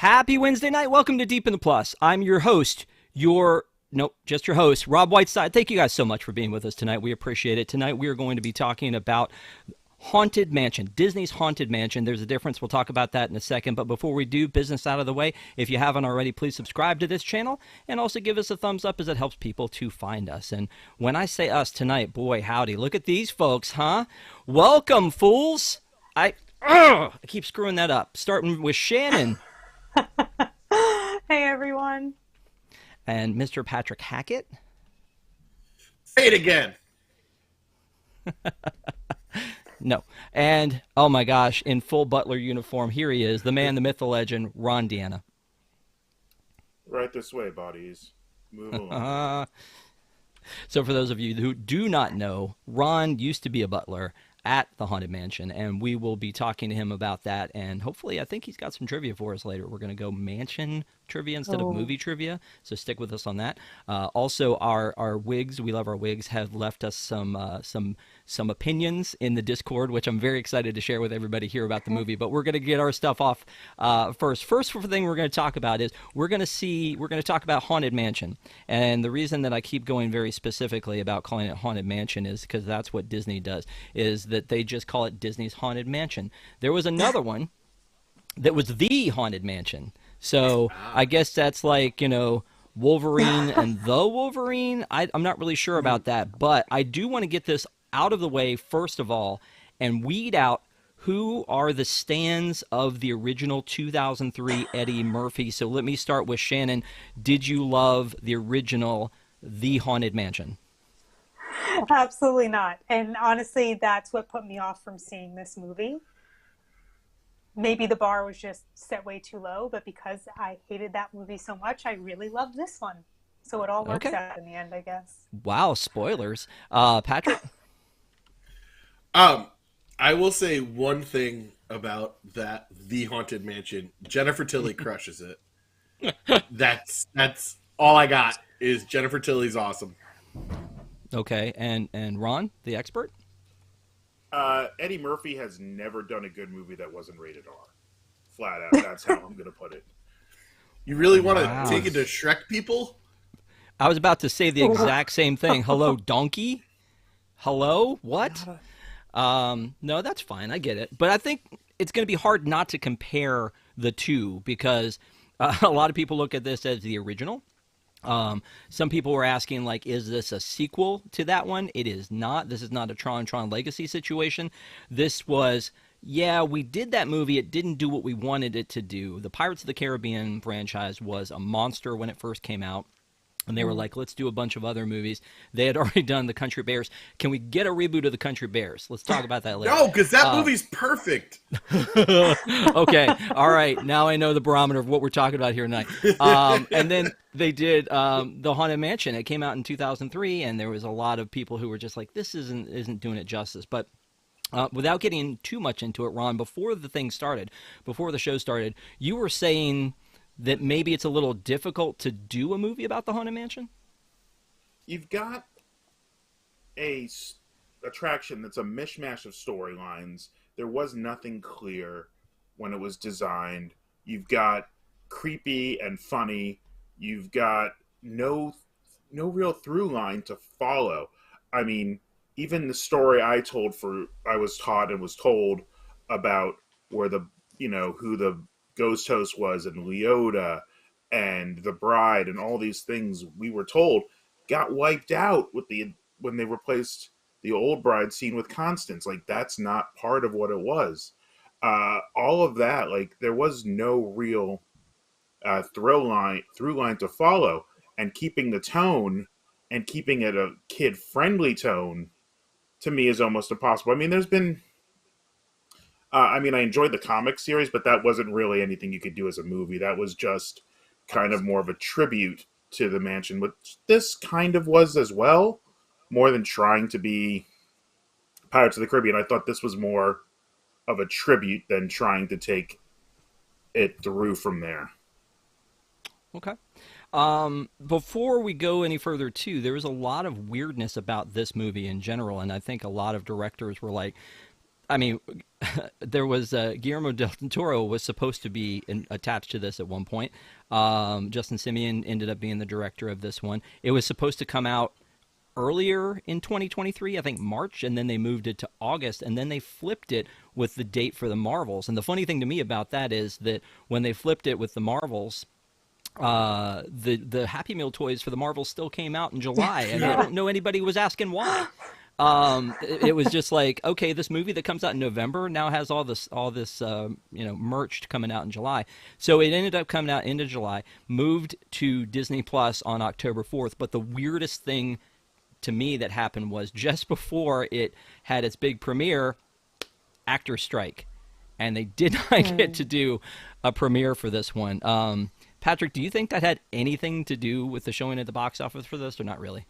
Happy Wednesday night. Welcome to Deep in the Plus. I'm your host, just your host, Rob Whiteside. Thank you guys so much for being with us tonight. We appreciate it. Tonight we are going to be talking about Haunted Mansion, Disney's Haunted Mansion. There's a difference. We'll talk about that in a second. But before we do, business out of the way, if you haven't already, please subscribe to this channel and also give us a thumbs up as it helps people to find us. And when I say us tonight, boy, howdy, look at these folks, huh? Welcome, fools. I keep screwing that up. Starting with Shannon. Hey, everyone. And Mr. Patrick Hackett. Say it again. No. And, oh my gosh, in full Butler uniform, here he is, the man, the myth, the legend, Ron Deanna. Right this way, bodies. Move along. So for those of you who do not know, Ron used to be a butler at the Haunted Mansion, and we will be talking to him about that, and hopefully I think he's got some trivia for us later. We're going to go mansion trivia instead of movie trivia, so stick with us on that. Also, our wigs, we love our wigs, have left us some opinions in the Discord, which I'm very excited to share with everybody here about the movie, but we're going to get our stuff off first. First thing we're going to talk about is we're going to talk about Haunted Mansion, and the reason that I keep going very specifically about calling it Haunted Mansion is because that's what Disney does, is that they just call it Disney's Haunted Mansion. There was another one that was the Haunted Mansion. So I guess that's like, Wolverine and the Wolverine. I'm not really sure about that, but I do want to get this out of the way first of all and weed out who are the stans of the original 2003 Eddie Murphy. So let me start with Shannon. Did you love the original The Haunted Mansion? Absolutely not. And honestly, that's what put me off from seeing this movie. Maybe the bar was just set way too low, but because I hated that movie so much, I really loved this one. So it all works out in the end, I guess. Wow, spoilers. Patrick? I will say one thing about that The Haunted Mansion. Jennifer Tilly crushes it. That's all I got is Jennifer Tilly's awesome. Okay, and Ron, the expert? Eddie Murphy has never done a good movie that wasn't rated R. Flat out, that's how I'm going to put it. You really want to take it to Shrek, people? I was about to say the exact same thing. Hello, donkey? Hello? What? No, that's fine. I get it. But I think it's going to be hard not to compare the two because a lot of people look at this as the original. Some people were asking, like, is this a sequel to that one? It is not. This is not a Tron Legacy situation. This was, we did that movie. It didn't do what we wanted it to do. The Pirates of the Caribbean franchise was a monster when it first came out. And they were like, let's do a bunch of other movies. They had already done The Country Bears. Can we get a reboot of The Country Bears? Let's talk about that later. No, because that movie's perfect. Okay. All right. Now I know the barometer of what we're talking about here tonight. And then they did The Haunted Mansion. It came out in 2003, and there was a lot of people who were just like, this isn't doing it justice. But without getting too much into it, Ron, before the show started, you were saying that maybe it's a little difficult to do a movie about the Haunted Mansion? You've got a attraction that's a mishmash of storylines. There was nothing clear when it was designed. You've got creepy and funny. You've got no real through line to follow. I mean, even the story I was taught and was told about where who the ghost host was and Leota and the bride and all these things we were told got wiped out when they replaced the old bride scene with Constance. Like, that's not part of what it was. All of that, like, there was no real through line to follow, and keeping the tone and keeping it a kid friendly tone to me is almost impossible. I mean, there's been I enjoyed the comic series, but that wasn't really anything you could do as a movie. That was just kind of more of a tribute to the mansion, which this kind of was as well, more than trying to be Pirates of the Caribbean. I thought this was more of a tribute than trying to take it through from there. Okay. Before we go any further, too, there was a lot of weirdness about this movie in general, and I think a lot of directors were like, I mean, there was Guillermo del Toro was supposed to be attached to this at one point. Justin Simeon ended up being the director of this one. It was supposed to come out earlier in 2023, I think March, and then they moved it to August, and then they flipped it with the date for the Marvels. And the funny thing to me about that is that when they flipped it with the Marvels, the Happy Meal toys for the Marvels still came out in July, and I don't know anybody was asking why. It was just like, okay, this movie that comes out in November now has all this merch coming out in July. So it ended up coming out into July, moved to Disney Plus on October 4th. But the weirdest thing to me that happened was just before it had its big premiere, actor strike, and they did not get to do a premiere for this one. Patrick, do you think that had anything to do with the showing at the box office for this, or not really?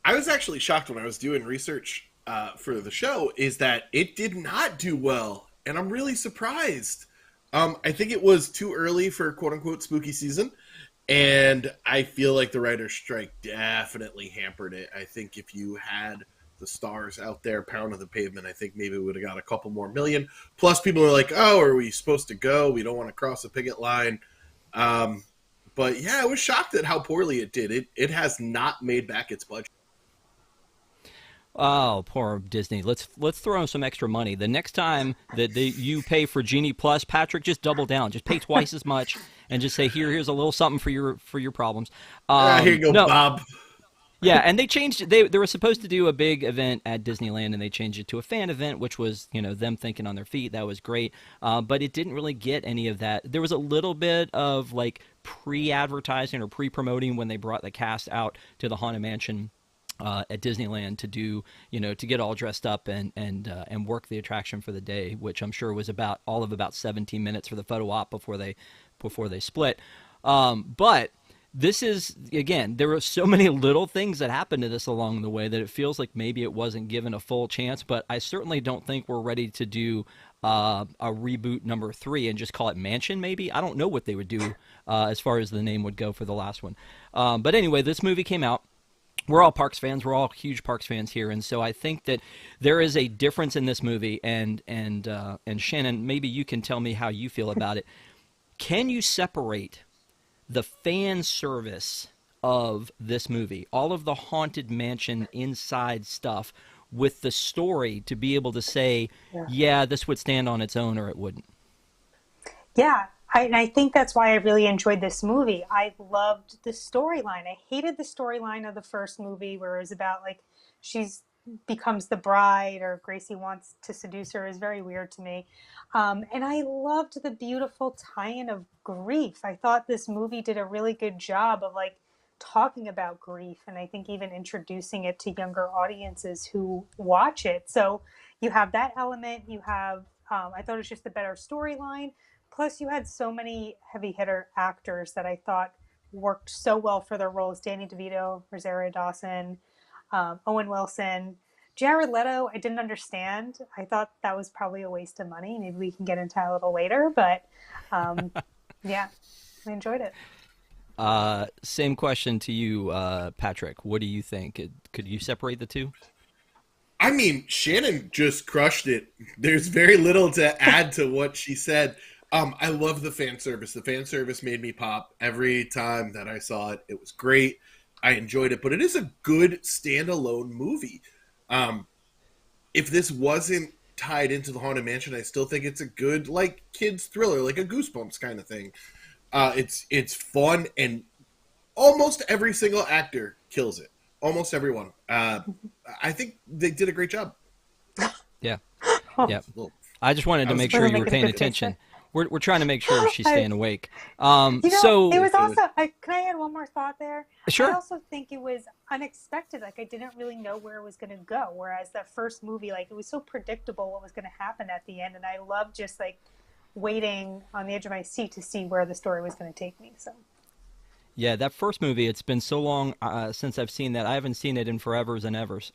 I was actually shocked when I was doing research for the show, is that it did not do well, and I'm really surprised. I think it was too early for quote-unquote spooky season, and I feel like the writer's strike definitely hampered it. I think if you had the stars out there pounding the pavement, I think maybe we would have got a couple more million. Plus, people are like, oh, are we supposed to go? We don't want to cross the picket line. But yeah, I was shocked at how poorly it did. It has not made back its budget. Oh, poor Disney. Let's throw in some extra money. The next time that you pay for Genie Plus, Patrick, just double down. Just pay twice as much and just say, here's a little something for your problems. Here you go, Bob. Yeah, and they changed it. They were supposed to do a big event at Disneyland, and they changed it to a fan event, which was, them thinking on their feet. That was great. But it didn't really get any of that. There was a little bit of like pre-advertising or pre-promoting when they brought the cast out to the Haunted Mansion at Disneyland to do, to get all dressed up and work the attraction for the day, which I'm sure was about 17 minutes for the photo op before they split. But this is, again, there were so many little things that happened to this along the way that it feels like maybe it wasn't given a full chance, but I certainly don't think we're ready to do a reboot number 3 and just call it Mansion, maybe. I don't know what they would do as far as the name would go for the last one. But anyway, this movie came out. We're all Parks fans. We're all huge Parks fans here, and so I think that there is a difference in this movie. And Shannon, maybe you can tell me how you feel about it. Can you separate the fan service of this movie, all of the Haunted Mansion inside stuff, with the story to be able to say, yeah, this would stand on its own or it wouldn't? Yeah. I think that's why I really enjoyed this movie. I loved the storyline. I hated the storyline of the first movie where it was about like she's becomes the bride or Gracie wants to seduce her. Is very weird to me. And I loved the beautiful tie-in of grief. I thought this movie did a really good job of like talking about grief, and I think even introducing it to younger audiences who watch it. So you have that element. You have, I thought it was just a better storyline. Plus, you had so many heavy hitter actors that I thought worked so well for their roles. Danny DeVito, Rosario Dawson, Owen Wilson. Jared Leto, I didn't understand. I thought that was probably a waste of money. Maybe we can get into that a little later. But, yeah, I enjoyed it. Same question to you, Patrick. What do you think? Could you separate the two? I mean, Shannon just crushed it. There's very little to add to what she said. I love the fan service. The fan service made me pop every time that I saw it. It was great. I enjoyed it, but it is a good standalone movie. If this wasn't tied into the Haunted Mansion, I still think it's a good, like, kids thriller, like a Goosebumps kind of thing. It's fun, and almost every single actor kills it. Almost everyone. I think they did a great job. Yeah. Yeah. I just wanted to make sure you were paying attention. We're trying to make sure she's staying awake. So it was also. Can I add one more thought there? Sure. I also think it was unexpected. Like I didn't really know where it was going to go. Whereas that first movie, like it was so predictable what was going to happen at the end, and I loved just like waiting on the edge of my seat to see where the story was going to take me. So. Yeah, that first movie. It's been so long since I've seen that. I haven't seen it in forevers and evers.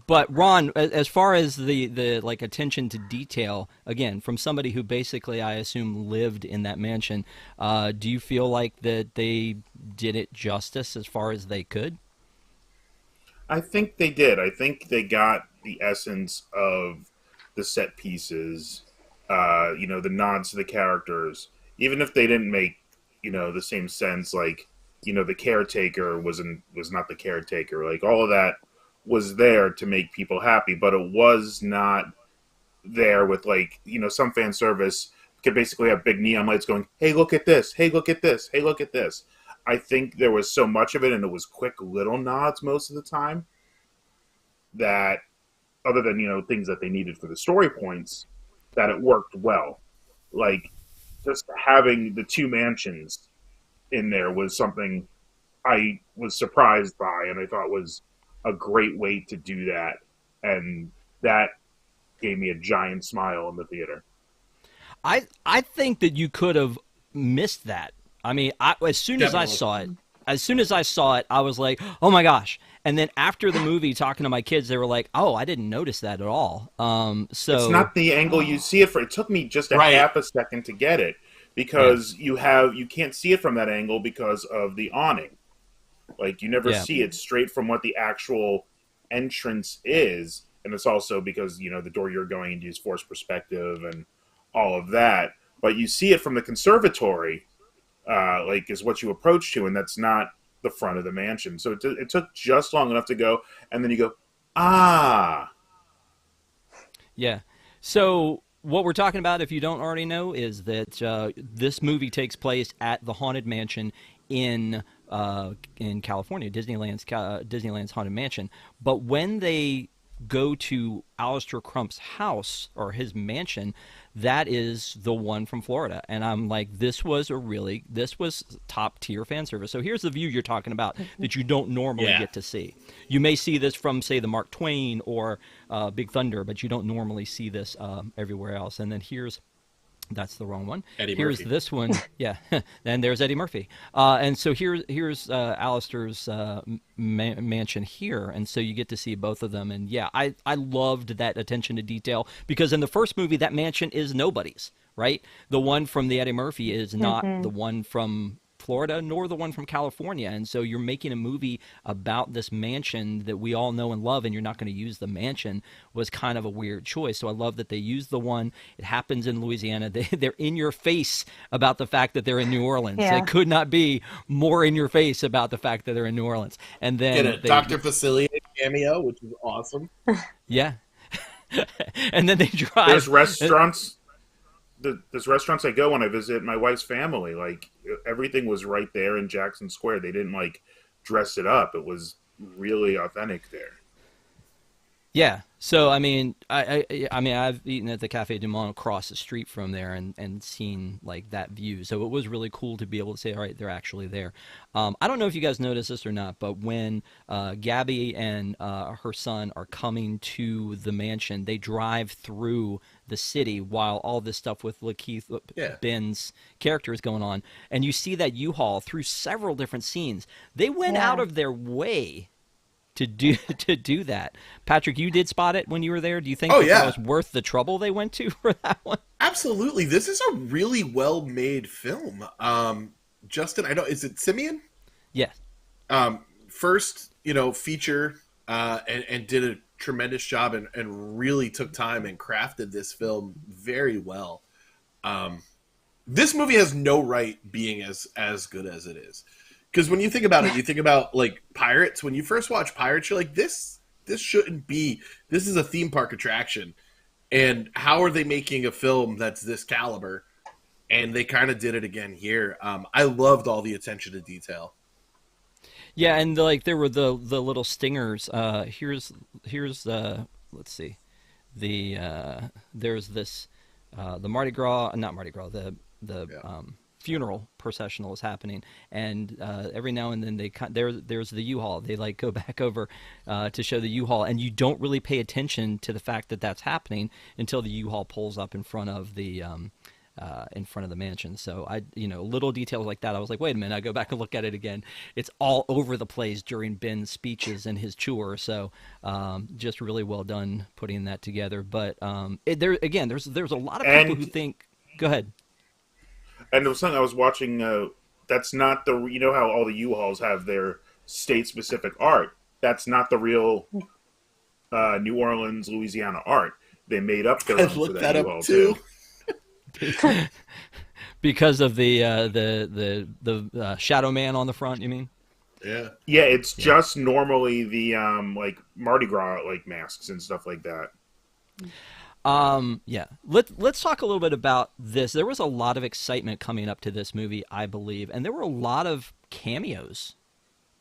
But Ron, as far as the like attention to detail, again, from somebody who basically, I assume, lived in that mansion, do you feel like that they did it justice as far as they could? I think they did. I think they got the essence of the set pieces, the nods to the characters, even if they didn't make, the same sense. Like, the caretaker was not the caretaker. Like all of that was there to make people happy, but it was not there with like, some fan service could basically have big neon lights going, "Hey, look at this! Hey, look at this! Hey, look at this!" I think there was so much of it, and it was quick little nods most of the time, that other than things that they needed for the story points, that it worked well. Like just having the two mansions in there was something I was surprised by, and I thought was a great way to do that, and that gave me a giant smile in the theater. I think that you could have missed that. I mean, as soon as I saw it, I was like, "Oh my gosh!" And then after the movie, talking to my kids, they were like, "Oh, I didn't notice that at all." So it's not the angle you see it from. It took me just a half a second to get it, because you can't see it from that angle because of the awning. Like you never see it straight from what the actual entrance is, and it's also because the door you're going into is forced perspective and all of that. But you see it from the conservatory. Is what you approach to, and that's not the front of the mansion. So it took just long enough to go, and then you go, ah. Yeah. So what we're talking about, if you don't already know, is that this movie takes place at the Haunted Mansion in California, Disneyland's Haunted Mansion. But when they go to Alistair Crump's house or his mansion, that is the one from Florida. And I'm like, this was top tier fan service. So here's the view you're talking about that you don't normally get to see. You may see this from, say, the Mark Twain or Big Thunder, but you don't normally see this everywhere else. And then that's the wrong one. Here's this one. Yeah. Then there's Eddie Murphy. And so here's Alistair's mansion here. And so you get to see both of them. And yeah, I loved that attention to detail, because in the first movie, that mansion is nobody's, right? The one from the Eddie Murphy is not the one from Florida, nor the one from California. And so you're making a movie about this mansion that we all know and love, and you're not going to use the mansion, was kind of a weird choice. So I love that they used the one. It happens in Louisiana. They're in your face about the fact that they're in New Orleans. They could not be more in your face about the fact that they're in New Orleans. And then get a Dr. Facilier cameo, which is awesome. Yeah. And then they drive. There's restaurants. There's restaurants I go when I visit my wife's family. Like everything was right there in Jackson Square. They didn't dress it up. It was really authentic there. Yeah. So I mean, I've eaten at the Café du Monde across the street from there and seen that view. So it was really cool to be able to say, all right, they're actually there. I don't know if you guys noticed this or not, but when Gabby and her son are coming to the mansion, they drive through the city while all this stuff with LaKeith Ben's character is going on, and you see that U-Haul through several different scenes. They went out of their way to do that. Patrick, you did spot it when you were there. Do you think that was worth the trouble they went to for that one? Absolutely. This is a really well-made film. Justin, I know, is it Simeon? Yes. First, feature, and did a tremendous job and really took time and crafted this film very well. This movie has no right being as good as it is. Because when you think about it, you think about Pirates. When you first watch Pirates, you're like, this shouldn't be. This is a theme park attraction, and how are they making a film that's this caliber? And they kind of did it again here. I loved all the attention to detail. Yeah, and there were the little stingers. Here's let's see, there's this the Mardi Gras, not Mardi Gras, the funeral processional is happening, and every now and then there's the U-Haul. They go back over to show the U-Haul, and you don't really pay attention to the fact that that's happening until the U-Haul pulls up in front of the mansion. So little details like that, I was like, wait a minute, I go back and look at it again. It's all over the place during Ben's speeches and his tour. So just really well done putting that together. But there's a lot of people who think. Go ahead. And there was something I was watching. That's not how all the U-Hauls have their state-specific art. that's not the real New Orleans, Louisiana art. They made up their I own for looked that that U-Haul up too. Because of the Shadow Man on the front, you mean? Yeah. Yeah, it's just normally the like Mardi Gras like masks and stuff like that. Yeah. Let's talk a little bit about this. There was a lot of excitement coming up to this movie, I believe, and there were a lot of cameos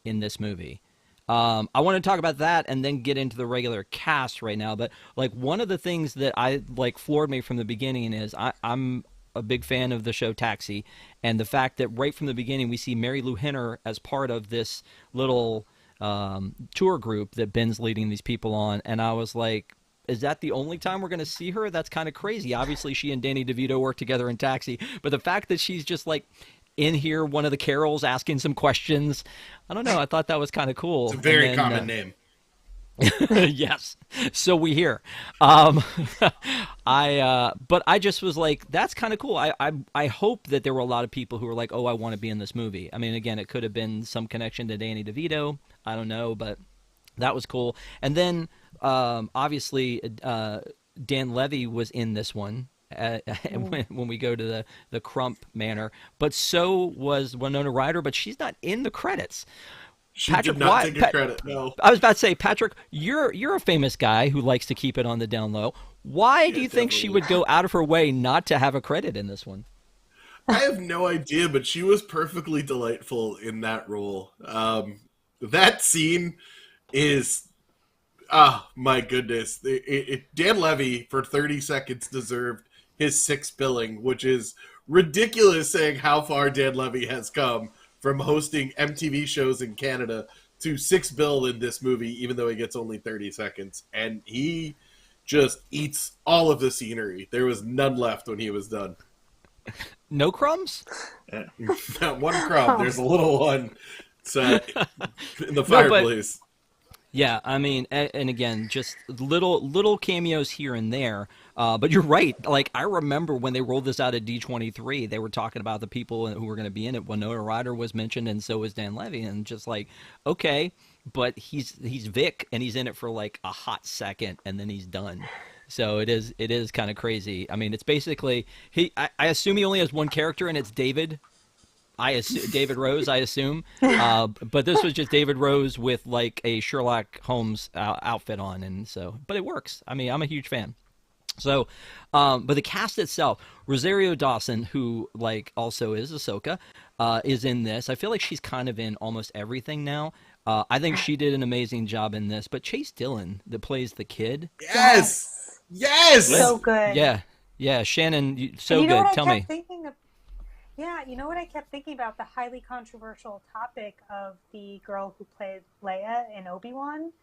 in this movie. I want to talk about that and then get into the regular cast right now. But like one of the things that I like floored me from the beginning is I'm a big fan of the show Taxi, and the fact that right from the beginning we see Mary Lou Henner as part of this little tour group that Ben's leading these people on, and I was like, is that the only time we're going to see her? That's kind of crazy. Obviously, she and Danny DeVito work together in Taxi, but the fact that she's just like in here, one of the carols, asking some questions, I don't know. I thought that was kind of cool. It's a very common name. Yes, so we hear. But I just was like, that's kind of cool. I hope that there were a lot of people who were like, oh, I want to be in this movie. I mean, again, it could have been some connection to Danny DeVito. I don't know, but that was cool. And then obviously Dan Levy was in this one. When we go to the Crump Manor, but so was Winona Ryder, but she's not in the credits. She Patrick, did not take a credit. No, I was about to say, Patrick, you're a famous guy who likes to keep it on the down low. Why do you think she would go out of her way not to have a credit in this one? I have no idea, but she was perfectly delightful in that role. That scene is, oh my goodness. Dan Levy for 30 seconds deserved his 6th billing, which is ridiculous saying how far Dan Levy has come from hosting MTV shows in Canada to 6 bill in this movie, even though he gets only 30 seconds. And he just eats all of the scenery. There was none left when he was done. No crumbs? Not one crumb. There's a little one. It's in the fireplace. Yeah, I mean, and again, just little cameos here and there. But you're right. Like, I remember when they rolled this out at D23, they were talking about the people who were going to be in it. Winona Ryder was mentioned, and so was Dan Levy. And just like, okay, but he's Vic, and he's in it for like a hot second, and then he's done. So it is kind of crazy. I mean, it's basically I assume he only has one character, and it's David. David Rose, I assume. But this was just David Rose with like a Sherlock Holmes outfit on, and so, but it works. I mean, I'm a huge fan. So, but the cast itself, Rosario Dawson, who like also is Ahsoka, is in this. I feel like she's kind of in almost everything now. I think she did an amazing job in this. But Chase Dillon, that plays the kid, Yes, so good. Yeah, Shannon, You so know good. what I Tell kept me. thinking of? Yeah, you know what I kept thinking about? The highly controversial topic of the girl who played Leia in Obi-Wan.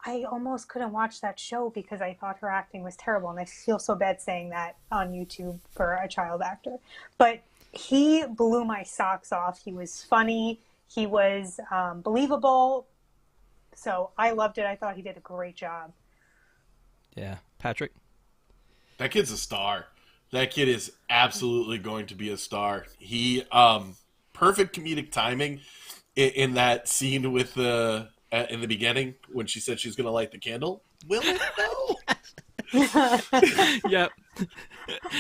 I almost couldn't watch that show because I thought her acting was terrible, and I feel so bad saying that on YouTube for a child actor. But he blew my socks off. He was funny. He was believable. So I loved it. I thought he did a great job. Yeah, Patrick. that kid's a star. That kid is absolutely going to be a star. He perfect comedic timing in that scene with the in the beginning when she said she's going to light the candle. Will it though? Yep.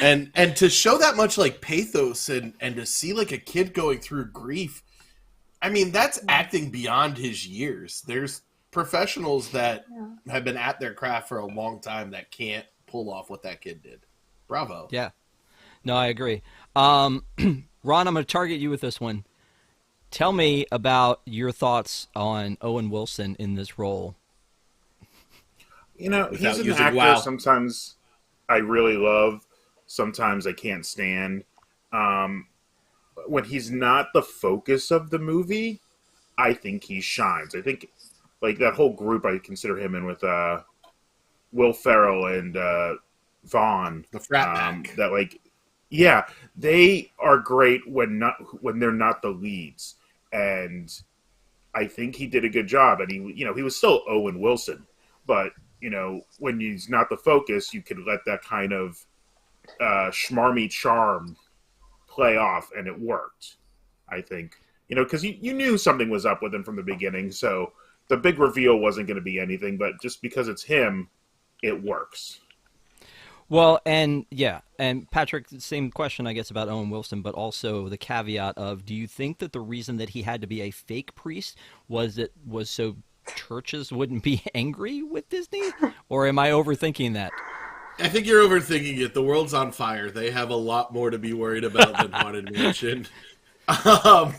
And to show that much like pathos and to see like a kid going through grief, I mean, that's acting beyond his years. There's professionals that have been at their craft for a long time that can't pull off what that kid did. Bravo. Yeah. No, I agree. Ron, I'm going to target you with this one. Tell me about your thoughts on Owen Wilson in this role. You know, Without he's an using actor wow. sometimes I really love, sometimes I can't stand. When he's not the focus of the movie, I think he shines. I think, like, that whole group I consider him in with Will Ferrell and Vaughn. The frat pack. That, like, yeah, they are great when they're not the leads. And I think he did a good job. And he was still Owen Wilson. But, when he's not the focus, you can let that kind of schmarmy charm play off, and it worked, I think. Because you knew something was up with him from the beginning, so the big reveal wasn't going to be anything, but just because it's him, it works. Well, and yeah, and Patrick, same question, I guess, about Owen Wilson, but also the caveat of, do you think that the reason that he had to be a fake priest was so churches wouldn't be angry with Disney, or am I overthinking that? I think you're overthinking it. The world's on fire. They have a lot more to be worried about than Haunted Mansion. Man,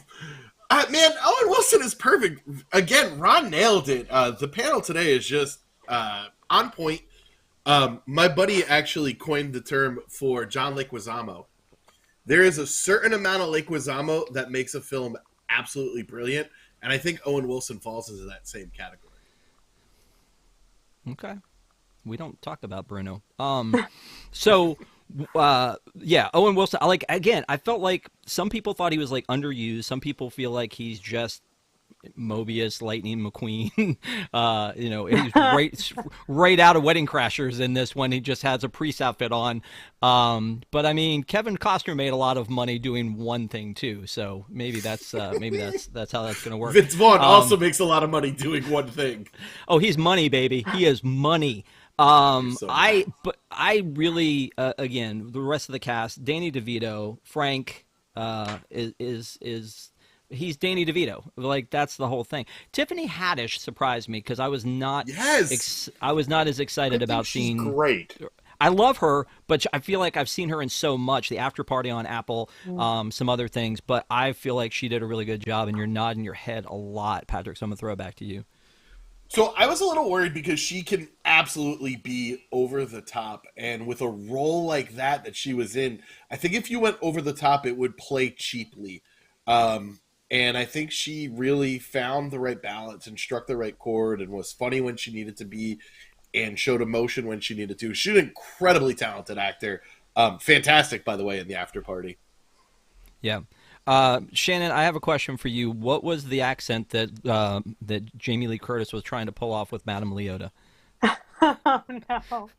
Owen Wilson is perfect. Again, Ron nailed it. The panel today is just on point. My buddy actually coined the term for John Leguizamo. There is a certain amount of Leguizamo that makes a film absolutely brilliant, and I think Owen Wilson falls into that same category. Okay. We don't talk about Bruno. So, yeah, Owen Wilson. I felt like some people thought he was like underused. Some people feel like he's just Mobius, Lightning McQueen. He's right out of Wedding Crashers in this one. He just has a priest outfit on. But I mean, Kevin Costner made a lot of money doing one thing too. So maybe that's how that's going to work. Vince Vaughn also makes a lot of money doing one thing. Oh, he's money, baby. He is money. I really, again, the rest of the cast, Danny DeVito, Frank, he's Danny DeVito. Like, that's the whole thing. Tiffany Haddish surprised me because I was not I was not as excited about seeing. She's great. I love her, but I feel like I've seen her in so much. The After Party on Apple, some other things, but I feel like she did a really good job, and you're nodding your head a lot, Patrick, so I'm going to throw it back to you. So I was a little worried because she can absolutely be over the top. And with a role like that she was in, I think if you went over the top, it would play cheaply. And I think she really found the right balance and struck the right chord and was funny when she needed to be and showed emotion when she needed to. She's an incredibly talented actor. Fantastic, by the way, in the After Party. Yeah. Shannon, I have a question for you. What was the accent that Jamie Lee Curtis was trying to pull off with Madame Leota? Oh, no.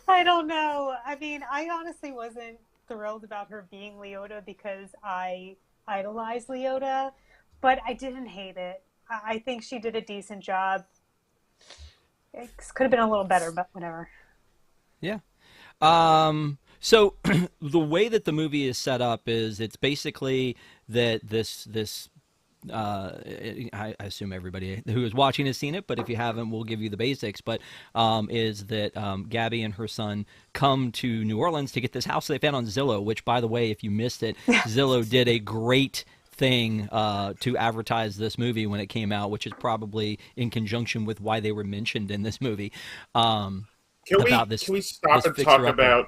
I don't know. I mean, I honestly wasn't thrilled about her being Leota because I idolize Leota, but I didn't hate it. I think she did a decent job. It could have been a little better, but whatever. Yeah. So the way that the movie is set up is it's basically that I assume everybody who is watching has seen it, but if you haven't, we'll give you the basics. But is that Gabby and her son come to New Orleans to get this house they found on Zillow, which, by the way, if you missed it, Zillow did a great thing to advertise this movie when it came out, which is probably in conjunction with why they were mentioned in this movie. Can we stop and talk about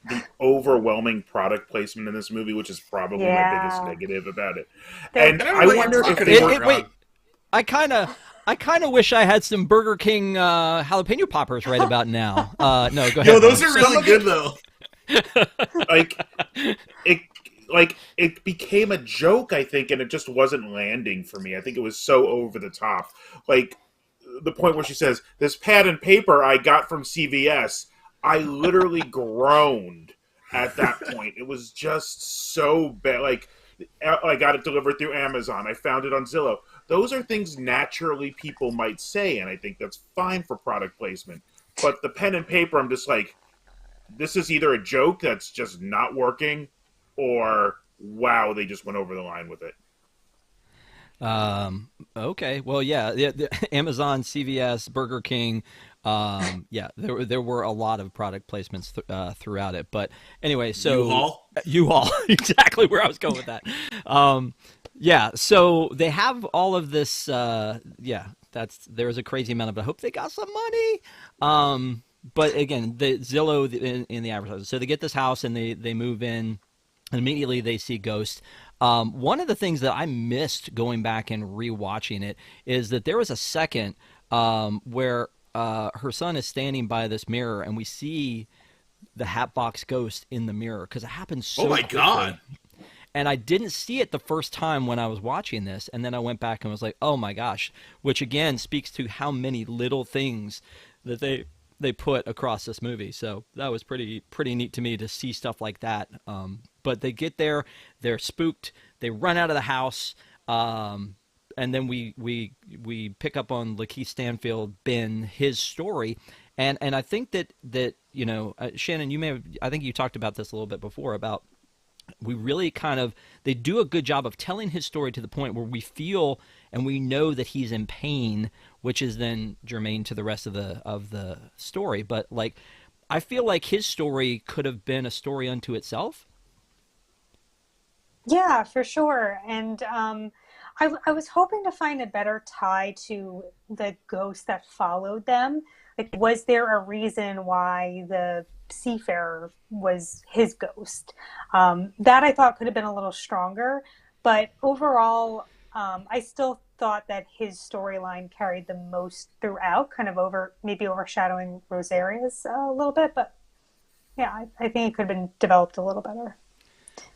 the overwhelming product placement in this movie, which is probably my biggest negative about it. And I wonder if they wait. I kind of wish I had some Burger King jalapeno poppers right about now. No, go ahead. Yo, those are really good though. It became a joke, I think, and it just wasn't landing for me. I think it was so over the top. Like the point where she says, "This pad and paper I got from CVS." I literally groaned at that point. It was just so bad. Like, I got it delivered through Amazon. I found it on Zillow. Those are things naturally people might say, and I think that's fine for product placement. But the pen and paper, I'm just like, this is either a joke that's just not working, or wow, they just went over the line with it. Okay. Well, yeah, the Amazon, CVS, Burger King. There were a lot of product placements throughout it. But anyway, so U-Haul, exactly where I was going with that. So they have all of this. There's a crazy amount of it. I hope they got some money. But again, the Zillow in the advertising. So they get this house and they move in. And immediately they see ghosts. One of the things that I missed going back and rewatching it is that there was a second where her son is standing by this mirror, and we see the Hatbox ghost in the mirror because it happens so quickly. God! And I didn't see it the first time when I was watching this, and then I went back and was like, "Oh my gosh!" Which again speaks to how many little things that they put across this movie. So that was pretty neat to me to see stuff like that. But they get there, they're spooked, they run out of the house. we pick up on LaKeith Stanfield, Ben, his story, and I think that Shannon, I think you talked about this a little bit before about we really they do a good job of telling his story to the point where we feel and we know that he's in pain, which is then germane to the rest of the story. But like, I feel like his story could have been a story unto itself. Yeah, for sure. And I was hoping to find a better tie to the ghost that followed them. Like, was there a reason why the seafarer was his ghost? That I thought could have been a little stronger. But overall, I still thought that his storyline carried the most throughout, kind of maybe overshadowing Rosaria's a little bit. But yeah, I think it could have been developed a little better.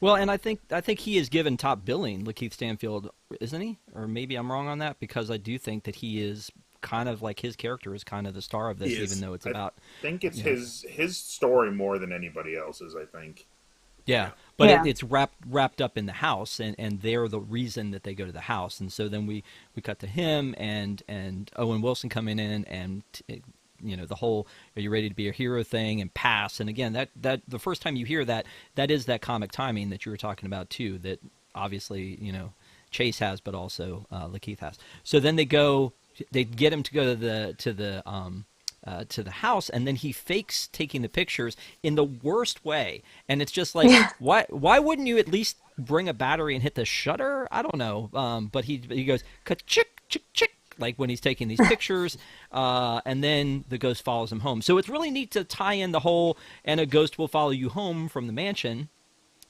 Well, and I think he is given top billing, LaKeith Stanfield, isn't he? Or maybe I'm wrong on that, because I do think that he is kind of like, his character is kind of the star of this, even though it's about. I think it's his story more than anybody else's, I think. Yeah, but it's wrapped up in the house, and they're the reason that they go to the house, and so then we cut to him and Owen Wilson coming in, and the whole "are you ready to be a hero" thing, and pass, and again that the first time you hear that is that comic timing that you were talking about too, that obviously Chase has, but also LaKeith has. So then they get him to go to the house, and then he fakes taking the pictures in the worst way, and it's just like, why wouldn't you at least bring a battery and hit the shutter? I don't know, but he goes ka-chick, chick, chick, like when he's taking these pictures, and then the ghost follows him home. So it's really neat to tie in the whole "and a ghost will follow you home" from the mansion.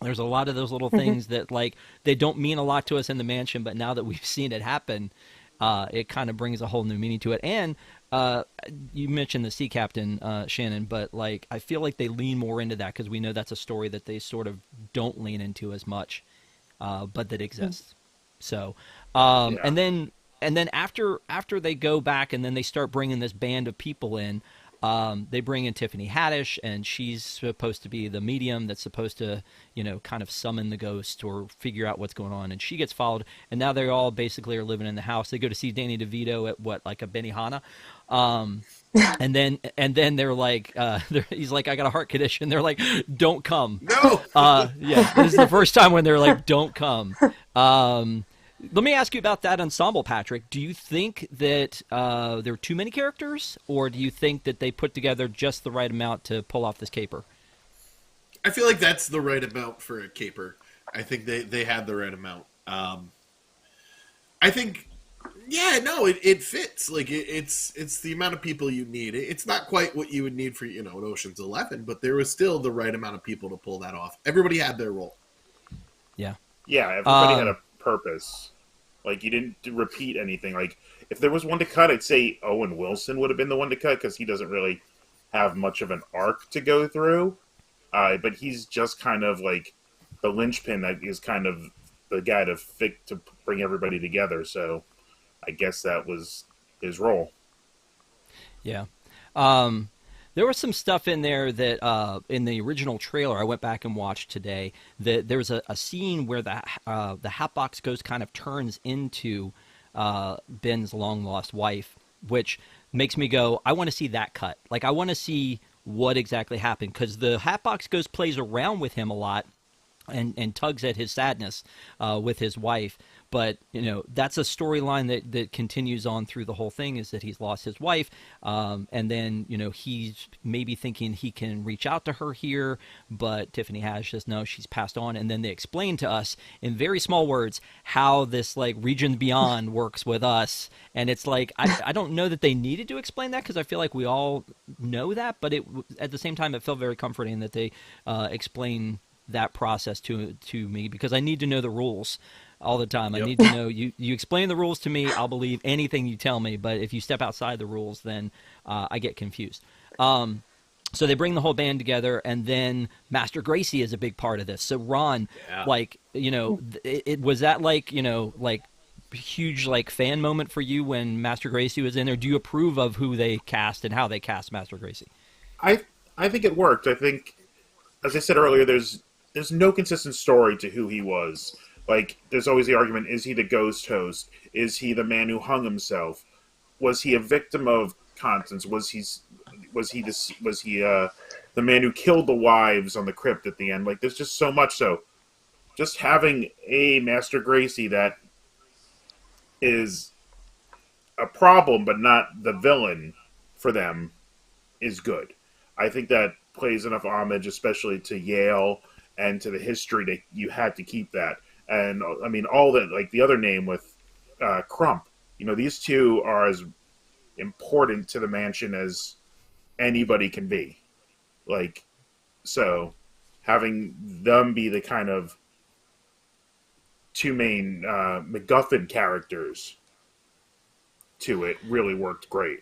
There's a lot of those little things that, like, they don't mean a lot to us in the mansion, but now that we've seen it happen, it kind of brings a whole new meaning to it. And you mentioned the sea captain, Shannon, but like, I feel like they lean more into that because we know that's a story that they sort of don't lean into as much, but that exists. So, and then after they go back and then they start bringing this band of people in, they bring in Tiffany Haddish, and she's supposed to be the medium that's supposed to, kind of summon the ghost or figure out what's going on. And she gets followed, and now they all basically are living in the house. They go to see Danny DeVito at like a Benihana. And then they're like, he's like, "I got a heart condition." They're like, "Don't come." No. Yeah, this is the first time when they're like, "Don't come." Let me ask you about that ensemble, Patrick. Do you think that there are too many characters, or do you think that they put together just the right amount to pull off this caper? I feel like that's the right amount for a caper. I think they had the right amount. I think, it fits. Like, it's the amount of people you need. It's not quite what you would need for an Ocean's 11, but there was still the right amount of people to pull that off. Everybody had their role. Yeah. Yeah, everybody had a purpose. Like, you didn't repeat anything. Like, if there was one to cut, I'd say Owen Wilson would have been the one to cut, because he doesn't really have much of an arc to go through. But he's just kind of like the linchpin that is kind of the guy to bring everybody together. So I guess that was his role. Yeah. There was some stuff in there that in the original trailer I went back and watched today. That there's a scene where the Hatbox Ghost kind of turns into Ben's long lost wife, which makes me go, I want to see that cut. Like, I want to see what exactly happened, because the Hatbox Ghost plays around with him a lot and tugs at his sadness with his wife. But, that's a storyline that continues on through the whole thing, is that he's lost his wife. And then, he's maybe thinking he can reach out to her here, but Tiffany Haddish says no, she's passed on. And then they explain to us in very small words how this, like, region beyond works with us. And it's like, I don't know that they needed to explain that, because I feel like we all know that. But at the same time, it felt very comforting that they explain that process to me, because I need to know the rules all the time. I need to know, you explain the rules to me, I'll believe anything you tell me, but if you step outside the rules, then I get confused. So they bring the whole band together, and then Master Gracie is a big part of this. So Ron, like, it was that like, like huge like fan moment for you when Master Gracie was in there? Do you approve of who they cast and how they cast Master Gracie? I think it worked. I think, as I said earlier, there's no consistent story to who he was. Like, there's always the argument: is he the ghost host? Is he the man who hung himself? Was he a victim of Constance? Was he the man who killed the wives on the crypt at the end? Like, there's just so much. So, just having a Master Gracie that is a problem, but not the villain for them, is good. I think that plays enough homage, especially to Yale and to the history, that you had to keep that. And I mean, all that, like the other name with Crump, these two are as important to the mansion as anybody can be. Like, so having them be the kind of two main MacGuffin characters to it really worked great.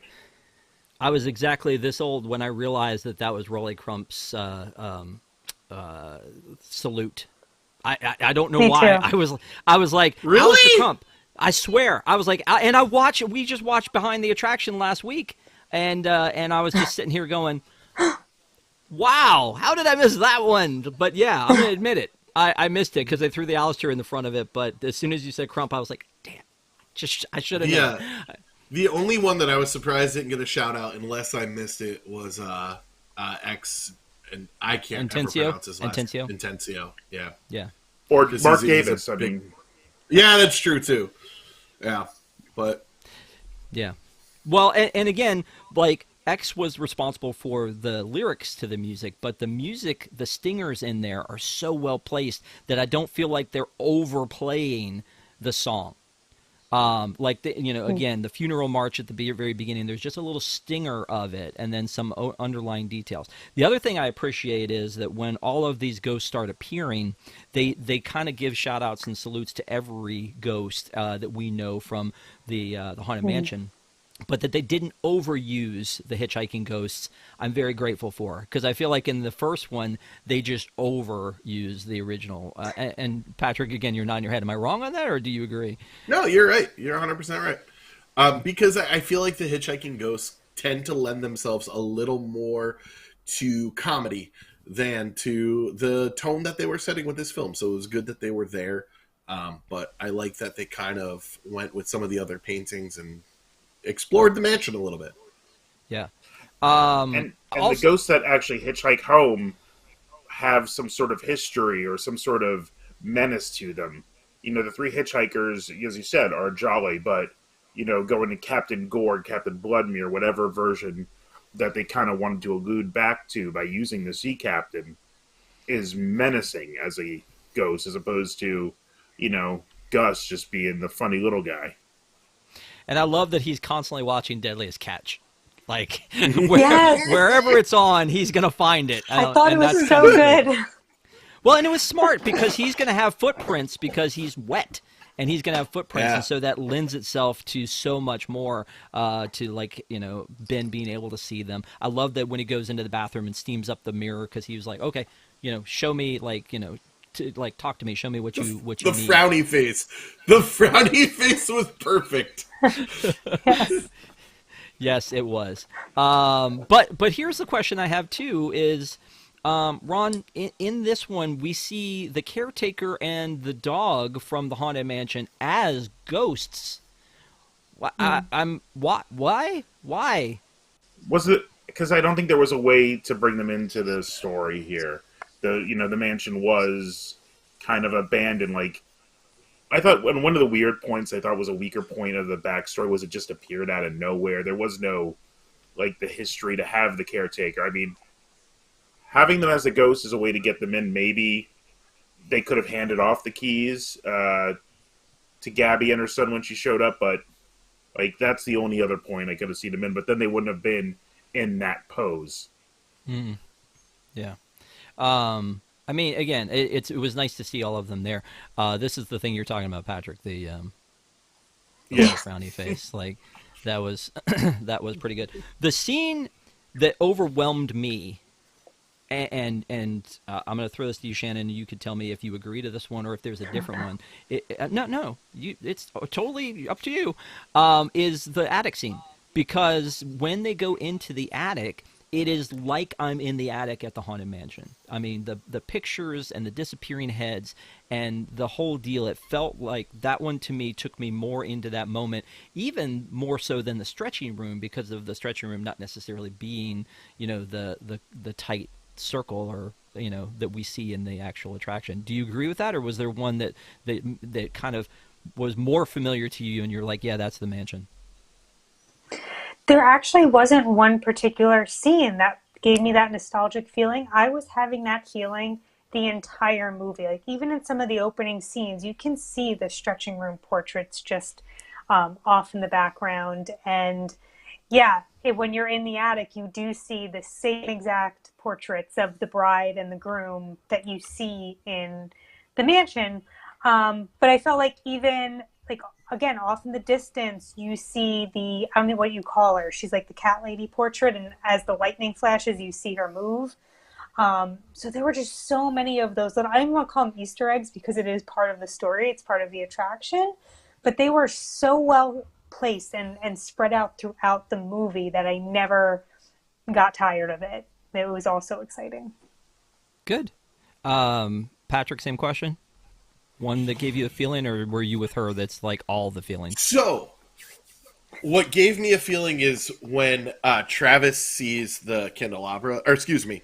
I was exactly this old when I realized that was Rolly Crump's salute. I don't know Me why. too. I was like, Really? Alistair Crump. I swear. I was like, we just watched Behind the Attraction last week, and I was just sitting here going, wow, how did I miss that one? But yeah, I'm gonna admit it. I missed it because they threw the Alistair in the front of it. But as soon as you said Crump, I was like, damn, I should have known. Yeah. The only one that I was surprised didn't get a shout out, unless I missed it, was X, and I can't ever pronounce his last name. Intencio. Yeah. Yeah. Or Because Mark he's a Davis. I big- mean, Yeah, that's true too. Yeah, but Yeah. Well, and again, like, X was responsible for the lyrics to the music, but the music, the stingers in there are so well placed that I don't feel like they're overplaying the song. Again, the funeral march at the very beginning, there's just a little stinger of it, and then some underlying details. The other thing I appreciate is that when all of these ghosts start appearing, they kind of give shout outs and salutes to every ghost that we know from the Haunted Mansion. But that they didn't overuse the hitchhiking ghosts, I'm very grateful for, because I feel like in the first one they just overused the original. And Patrick, again, you're nodding your head. Am I wrong on that, or do you agree? no, you're right. You're 100% right. Because I feel like the hitchhiking ghosts tend to lend themselves a little more to comedy than to the tone that they were setting with this film. So it was good that they were there. But I like that they kind of went with some of the other paintings and explored the mansion a little bit. Yeah. and Also, the ghosts that actually hitchhike home have some sort of history or some sort of menace to them. The three hitchhikers, as you said, are jolly, but going to Captain Gord, Captain Bloodmere, whatever version that they kind of wanted to allude back to by using the sea captain, is menacing as a ghost, as opposed to Gus just being the funny little guy. and I love that he's constantly watching Deadliest Catch. Like, Yes. wherever it's on, he's going to find it. I thought it and was that's so kind of- good. Well, and it was smart because he's going to have footprints because he's wet. And he's going to have footprints, Yeah. and so that lends itself to so much more to, Ben being able to see them. I love that when he goes into the bathroom and steams up the mirror because he was like, okay, show me, talk to me, show me what you The need. frowny face. The frowny face was perfect. Yes. Yes, it was. But here's the question I have too: is Ron, in this one, we see the caretaker and the dog from the Haunted Mansion as ghosts. Why? Was it because I don't think there was a way to bring them into the story here? The mansion was kind of abandoned. Like, I thought one of the weird points I thought was a weaker point of the backstory was it just appeared out of nowhere. There was no the history to have the caretaker. I mean, having them as a ghost is a way to get them in. Maybe they could have handed off the keys to Gabby and her son when she showed up, but that's the only other point I could have seen them in. But then they wouldn't have been in that pose. Mm. Yeah. I mean, again, it was nice to see all of them there. This is the thing you're talking about, Patrick. The frowny face, that was that was pretty good. The scene that overwhelmed me, and I'm going to throw this to you, Shannon. You could tell me if you agree to this one or if there's a different one. No, it's totally up to you. Is the attic scene, because when they go into the attic, it is like I'm in the attic at the Haunted Mansion. I mean, the pictures and the disappearing heads and the whole deal, it felt like that one to me took me more into that moment, even more so than the stretching room, because of the stretching room not necessarily being, the tight circle or, that we see in the actual attraction. Do you agree with that, or was there one that kind of was more familiar to you and you're like, yeah, that's the mansion? There actually wasn't one particular scene that gave me that nostalgic feeling. I was having that feeling the entire movie. Like, even in some of the opening scenes, you can see the stretching room portraits just off in the background. And yeah, when you're in the attic, you do see the same exact portraits of the bride and the groom that you see in the mansion. But I felt like, even like, again, off in the distance, you see I don't know what you call her. She's like the cat lady portrait, and as the lightning flashes, you see her move. So there were just so many of those that I don't even want to call them Easter eggs, because it is part of the story. It's part of the attraction. But they were so well placed and spread out throughout the movie that I never got tired of it. It was also exciting. Good. Patrick, same question? One that gave you a feeling, or were you with her that's like all the feelings? So, what gave me a feeling is when Travis sees the candelabra, or excuse me,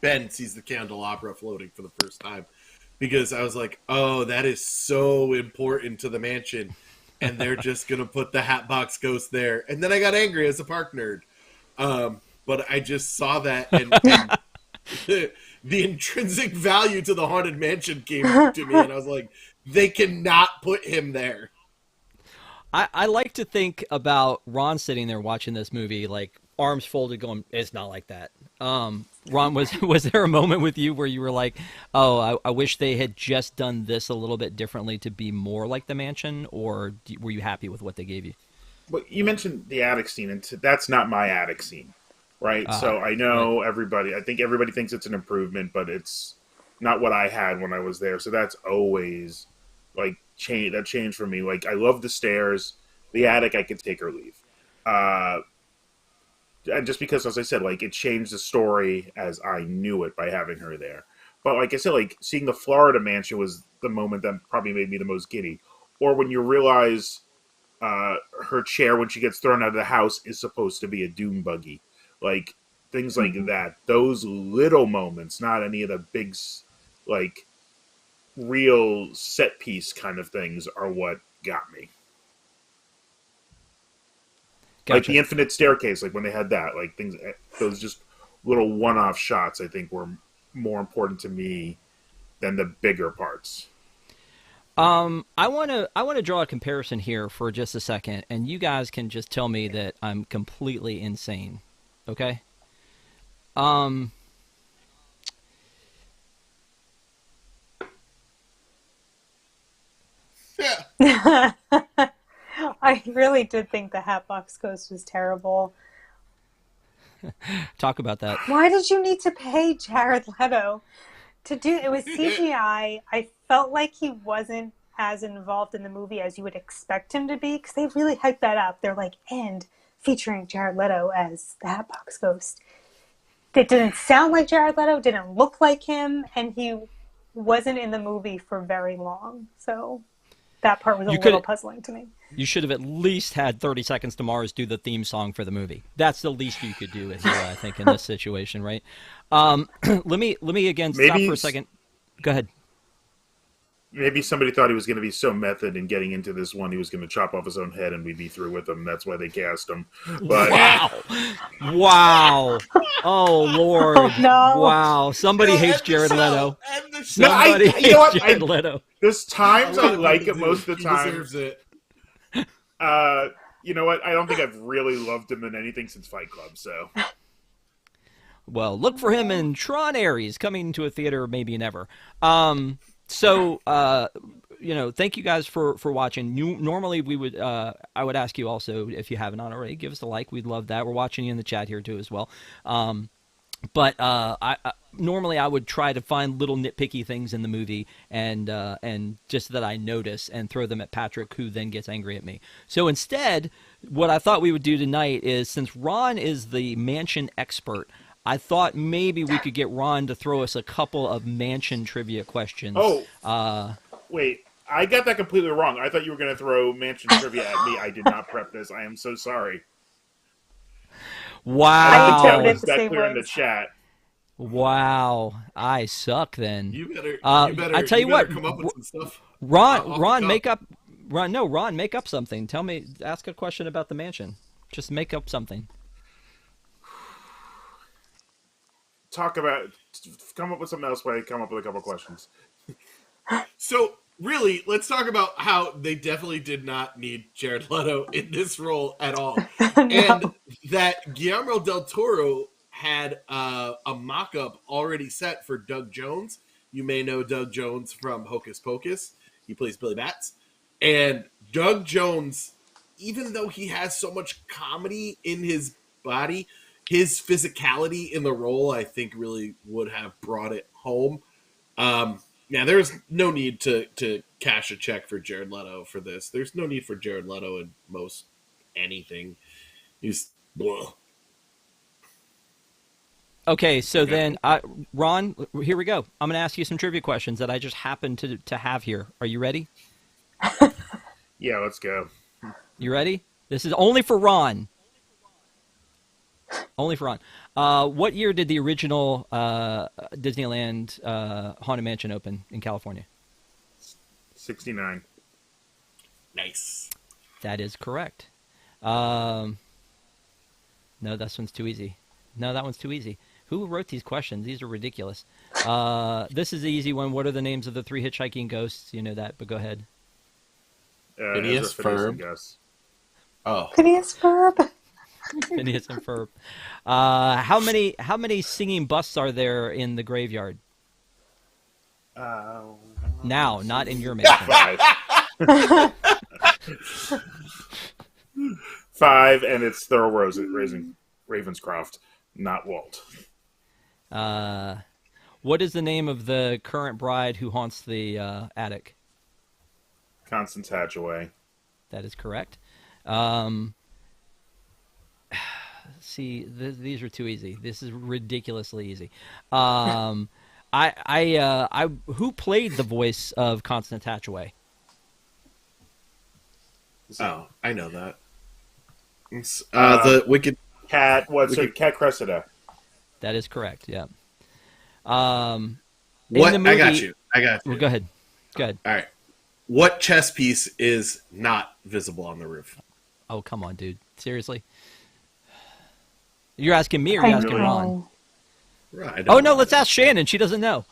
Ben sees the candelabra floating for the first time, because I was like, oh, that is so important to the mansion, and they're just going to put the Hatbox Ghost there. And then I got angry as a park nerd. But I just saw that, and the intrinsic value to the Haunted Mansion came to me, and I was like, they cannot put him there. I like to think about Ron sitting there watching this movie, like arms folded, going, "It's not like that." Ron, was there a moment with you where you were like, "Oh, I wish they had just done this a little bit differently to be more like the mansion," or were you happy with what they gave you? Well, you mentioned the attic scene, and that's not my attic scene, right? So I know everybody. I think everybody thinks it's an improvement, but it's not what I had when I was there. So that's always like that changed for me. Like, I love the stairs, the attic. I could take or leave. And just because, as I said, like, it changed the story as I knew it by having her there. But like I said, like, seeing the Florida mansion was the moment that probably made me the most giddy. Or when you realize her chair, when she gets thrown out of the house, is supposed to be a doom buggy. Like, things like that. Those little moments, not any of the big, like, real set piece kind of things, are what got me. Gotcha. Like the infinite staircase, like when they had that, like things, those just little one-off shots, I think were more important to me than the bigger parts. I want to draw a comparison here for just a second, and you guys can just tell me that I'm completely insane. Okay? Yeah. I really did think the Hatbox Ghost was terrible. Talk about that. Why did you need to pay Jared Leto to do it? Was CGI. I felt like he wasn't as involved in the movie as you would expect him to be, because they really hyped that up. They're like, and featuring Jared Leto as the Hatbox Ghost. It didn't sound like Jared Leto, didn't look like him, and he wasn't in the movie for very long. So that part was a little puzzling to me. You should have at least had 30 Seconds to Mars do the theme song for the movie. That's the least you could do here, I think, in this situation, right? Let me again stop for a second. Go ahead. Maybe somebody thought he was going to be so method in getting into this one, he was going to chop off his own head and we'd be through with him. That's why they cast him. But wow! Oh Lord! Oh, no. Wow! Somebody hates Jared Leto. Somebody hates Jared Leto. There's times I like it most of the time. He deserves it. You know what? I don't think I've really loved him in anything since Fight Club. So, well, look for him in Tron Ares, coming to a theater maybe never. So, thank you guys for watching. Normally, I would ask you also, if you haven't already, give us a like. We'd love that. We're watching you in the chat here too as well. But normally I would try to find little nitpicky things in the movie and just that I notice and throw them at Patrick, who then gets angry at me. So instead, what I thought we would do tonight is, since Ron is the mansion expert, I thought maybe we could get Ron to throw us a couple of mansion trivia questions. Oh, wait. I got that completely wrong. I thought you were going to throw mansion trivia at me. I did not prep this. I am so sorry. Wow. I think that interpreted was the that same clear in the words. chat. Wow, I suck then. You better. I tell you what, come up with some stuff. Ron, off the Ron, cuff. make up. Ron, make up something. Tell me, ask a question about the mansion. Just make up something. Come up with something else while I come up with a couple questions. So really, let's talk about how they definitely did not need Jared Leto in this role at all, and that Guillermo del Toro had a mock-up already set for Doug Jones. You may know Doug Jones from Hocus Pocus. He plays Billy Bats. And Doug Jones, even though he has so much comedy in his body, his physicality in the role, I think, really would have brought it home. Yeah, there's no need to cash a check for Jared Leto for this. There's no need for Jared Leto in most anything. He's blah. Okay, so then, Ron, here we go. I'm going to ask you some trivia questions that I just happen to have here. Are you ready? Yeah, let's go. You ready? This is only for Ron. Only for Ron. What year did the original Disneyland Haunted Mansion open in California? 69. Nice. That is correct. No, this one's too easy. No, that one's too easy. Who wrote these questions? These are ridiculous. This is the easy one. What are the names of the 3 hitchhiking ghosts? You know that, but go ahead. Phineas, Ferb. Guess. Oh. Phineas Ferb. Phineas and Ferb. How many singing busts are there in the graveyard? Now, not in your mansion. 5. 5, and it's Thurl raising Ravenscroft, not Walt. What is the name of the current bride who haunts the attic? Constance Hatchaway. That is correct. See, these are too easy. This is ridiculously easy. Who played the voice of Constance Hatchaway? Oh, I know that. It's, the Wicked Cat. Cat Cressida. That is correct. Yeah. What? Movie, I got you. Well, go ahead. Go ahead. All right. What chess piece is not visible on the roof? Oh, come on, dude. Seriously? You're asking me or you're asking Ron? Right. Oh, no, let's ask Shannon. She doesn't know.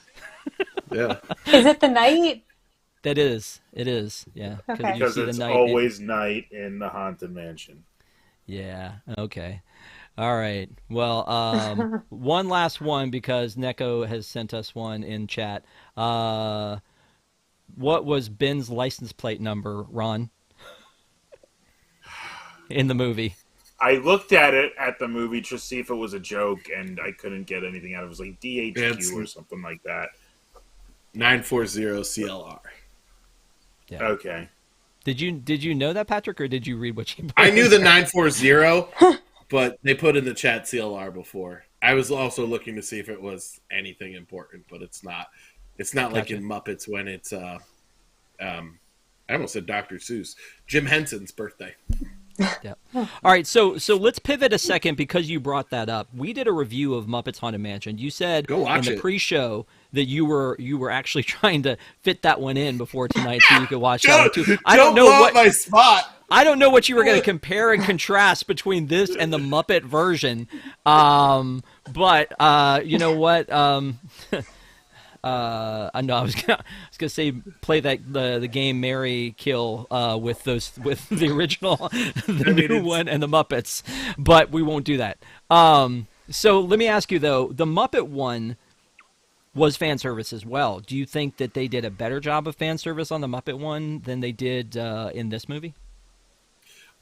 Yeah. Is it the night? That is. It is. Yeah. Okay. Because it's always night in the Haunted Mansion. Yeah. Okay. All right. Well, one last one because Neko has sent us one in chat. What was Ben's license plate number, Ron? In the movie. I looked at it at the movie to see if it was a joke, and I couldn't get anything out of it. It was like DHQ or something like that. 940 CLR. Yeah. Okay. Did you know that, Patrick, or did you read what you put? I knew the 940, but they put in the chat CLR before. I was also looking to see if it was anything important, but it's not. It's not like in Muppets when it's I almost said Dr. Seuss. Jim Henson's birthday. Yeah. All right, so let's pivot a second because you brought that up. We did a review of Muppets Haunted Mansion. You said Go watch in the it. pre-show that you were actually trying to fit that one in before tonight so you could watch that one too. I don't know blow what up my spot. I don't know what you were going to compare and contrast between this and the Muppet version. But you know what? I know I was gonna say play the game Marry Kill with the original, new one and the Muppets, but we won't do that. So let me ask you though, the Muppet one was fan service as well. Do you think that they did a better job of fan service on the Muppet one than they did in this movie?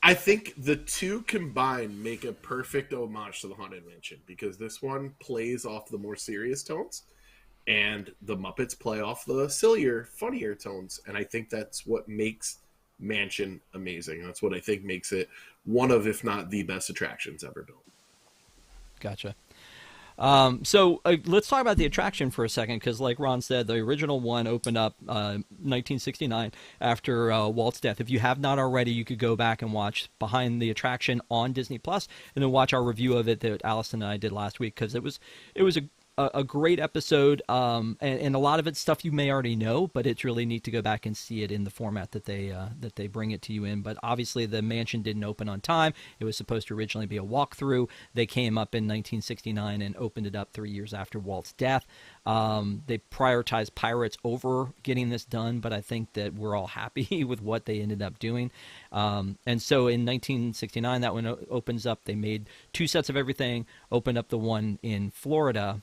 I think the two combined make a perfect homage to the Haunted Mansion because this one plays off the more serious tones. And the Muppets play off the sillier, funnier tones. And I think that's what makes mansion amazing. That's what I think makes it one of, if not the best attractions ever built. Gotcha. So let's talk about the attraction for a second, because like Ron said, the original one opened up 1969 after Walt's death. If you have not already, you could go back and watch Behind the Attraction on Disney Plus, and then watch our review of it that Allison and I did last week, because it was a great episode, and a lot of it's stuff you may already know, but it's really neat to go back and see it in the format that they bring it to you in. But obviously the mansion didn't open on time. It was supposed to originally be a walkthrough. They came up in 1969 and opened it up 3 years after Walt's death. They prioritized pirates over getting this done, but I think that we're all happy with what they ended up doing. And so in 1969, that one opens up. They made 2 sets of everything, opened up the one in Florida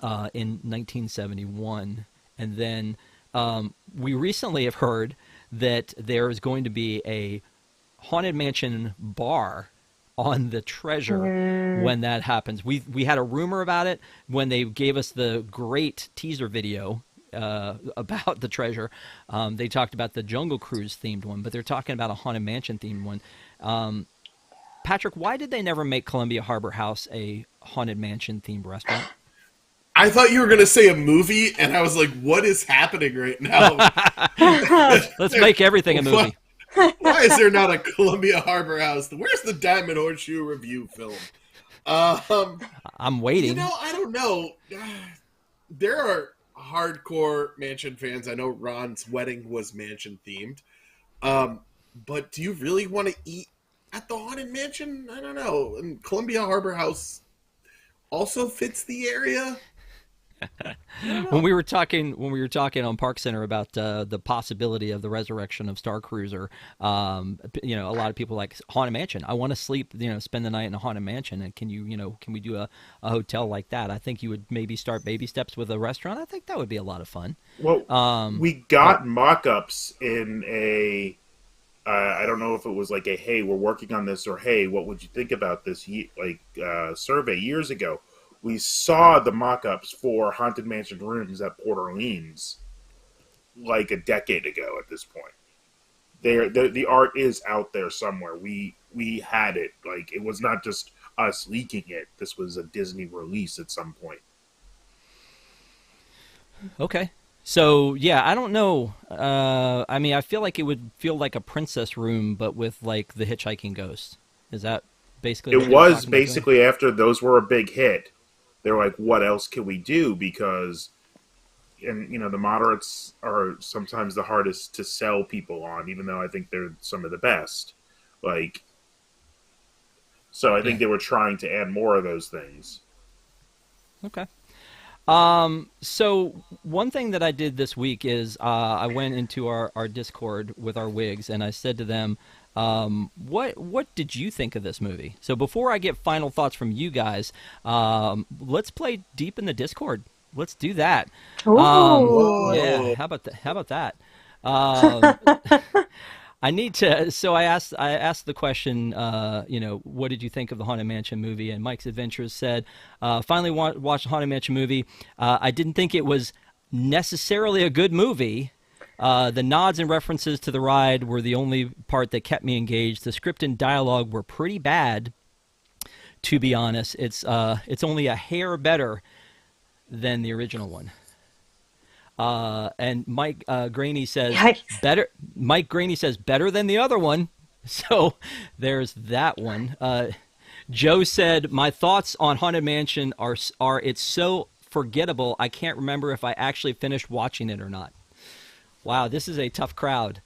in 1971. And then we recently have heard that there is going to be a Haunted Mansion bar on the Treasure when that happens. We had a rumor about it when they gave us the great teaser video about the Treasure. They talked about the Jungle Cruise themed one, but they're talking about a Haunted Mansion themed one. Patrick, why did they never make Columbia Harbor House a Haunted Mansion themed restaurant? I thought you were going to say a movie, and I was like, what is happening right now? Let's make everything a movie. Why is there not a Columbia Harbor House? Where's the Diamond Horseshoe review film? I'm waiting. I don't know. There are hardcore mansion fans. I know Ron's wedding was mansion themed. But do you really want to eat at the Haunted Mansion? I don't know. And Columbia Harbor House also fits the area. When we were talking on Park Center about the possibility of the resurrection of Star Cruiser, a lot of people like Haunted Mansion. I want to sleep, spend the night in a Haunted Mansion, and can we do a hotel like that? I think you would maybe start baby steps with a restaurant. I think that would be a lot of fun. Well, we got mock-ups in a. I don't know if it was like a hey, we're working on this, or hey, what would you think about this? Survey years ago. We saw the mock-ups for Haunted Mansion rooms at Port Orleans like a decade ago at this point. The art is out there somewhere. We had it. Like, it was not just us leaking it. This was a Disney release at some point. Okay. So, yeah, I don't know. I feel like it would feel like a princess room, but with, like, the hitchhiking ghost. Is that basically what it was basically after those were a big hit. They're like, what else can we do? Because, the moderates are sometimes the hardest to sell people on, even though I think they're some of the best. So I think they were trying to add more of those things. Okay. So one thing that I did this week is I went into our Discord with our wigs, and I said to them, what did you think of this movie? So before I get final thoughts from you guys, let's play deep in the Discord. Let's do that. Yeah, how about that? I need to. So I asked the question. What did you think of the Haunted Mansion movie? And Mike's Adventures said, finally watched the Haunted Mansion movie. I didn't think it was necessarily a good movie. The nods and references to the ride were the only part that kept me engaged. The script and dialogue were pretty bad, to be honest. It's only a hair better than the original one. And Mike Graney says better. Mike Graney says better than the other one. So there's that one. Joe said my thoughts on Haunted Mansion are it's so forgettable. I can't remember if I actually finished watching it or not. Wow, this is a tough crowd.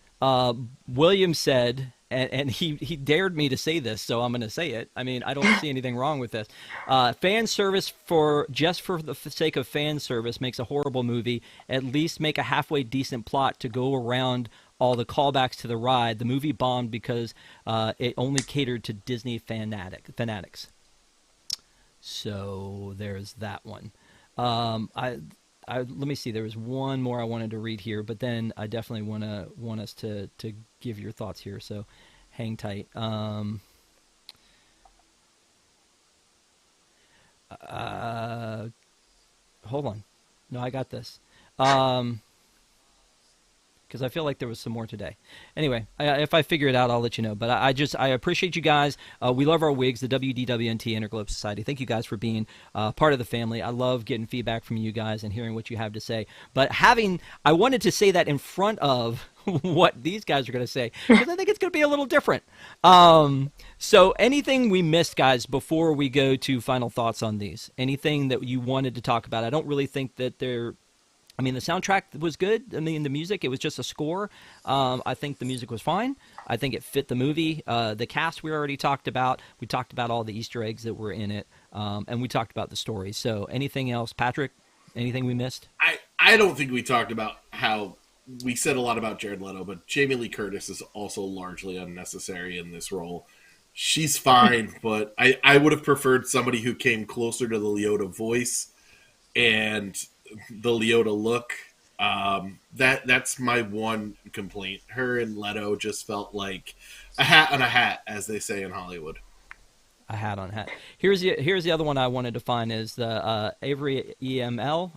William said, and he dared me to say this, so I'm going to say it. I mean, I don't see anything wrong with this. Fan service for the sake of fan service makes a horrible movie. At least make a halfway decent plot to go around all the callbacks to the ride. The movie bombed because it only catered to Disney fanatics. So there's that one. Let me see. There was one more I wanted to read here, but then I definitely want us to give your thoughts here. So hang tight. Hold on. No, I got this. because I feel like there was some more today. Anyway, if I figure it out, I'll let you know. But I appreciate you guys. We love our wigs, the WDWNT Interglobe Society. Thank you guys for being part of the family. I love getting feedback from you guys and hearing what you have to say. But I wanted to say that in front of what these guys are going to say, because I think it's going to be a little different. So anything we missed, guys, before we go to final thoughts on these? Anything that you wanted to talk about? I don't really think that the soundtrack was good. I mean, the music, it was just a score. I think the music was fine. I think it fit the movie. The cast we already talked about. We talked about all the Easter eggs that were in it. And we talked about the story. So anything else, Patrick? Anything we missed? I don't think we talked about how we said a lot about Jared Leto, but Jamie Lee Curtis is also largely unnecessary in this role. She's fine, but I would have preferred somebody who came closer to the Leota voice and the Leota look. That's my one complaint. Her and Leto just felt like a hat on a hat, as they say in Hollywood. A hat on a hat. Here's the other one I wanted to find is the Avery EML.